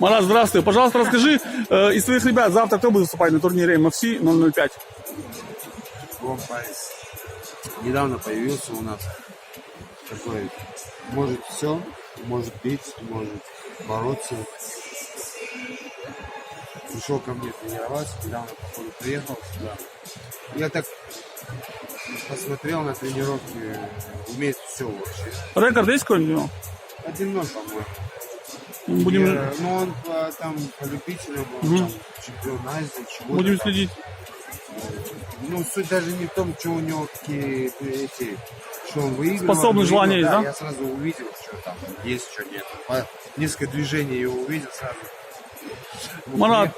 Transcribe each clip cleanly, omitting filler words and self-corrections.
Марат, здравствуй. Пожалуйста, расскажи, из твоих ребят завтра кто будет выступать на турнире MFC 005? Ромпайс недавно появился у нас. Такой, может все, может бить, может бороться. Пришел ко мне тренироваться, недавно, походу, приехал сюда. Я так посмотрел на тренировки, умеет все вообще. Рекорд есть какой-нибудь? 1-0, по-моему. Будем... Ну, он там по любителям, он там чемпион Азии, чего-то Будем там. следить. Ну, суть даже не в том, что у него какие эти, что он выигрывал. Способность, желание есть, да? Я сразу увидел, что там есть, что нет. По несколько движений его увидел сразу. Марат,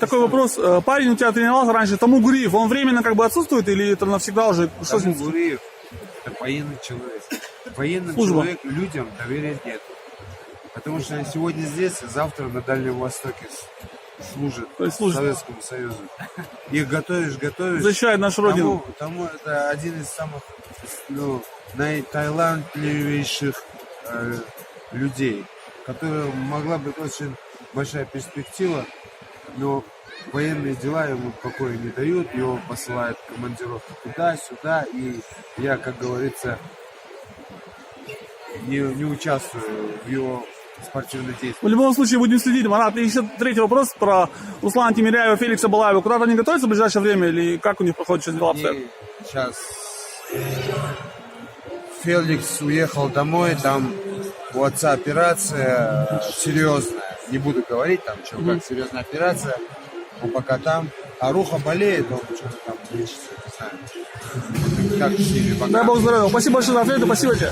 такой вопрос. Парень у тебя тренировался раньше, Тому Гуриев, он временно как бы отсутствует или это навсегда уже? Что с Тому ним? Гуриев — это военный человек. Военным Служба. человеку, людям доверия нет. Потому что сегодня здесь, а завтра на Дальнем Востоке служит Советскому Союзу. Их готовишь. Защищает нашу родину. Тому это один из самых наитайлантливейших людей, который могла быть очень большая перспектива, но военные дела ему покоя не дают, его посылают в командировки туда-сюда, и я, как говорится, не участвую в его спортивной деятельности. В любом случае будем следить. Марат, и еще третий вопрос про Руслана Тимиряева, Феликса Балаева. Куда-то они готовятся в ближайшее время или как у них проходит сейчас дела обстоят? И сейчас Феликс уехал домой, там у отца операция серьезная. Не буду говорить там, что как серьезная операция. Он пока там. А Руха болеет, он что-то там лечится, не знаю. Как с ними пока. Дай Бог здоровья. Спасибо большое за ответы, спасибо тебе.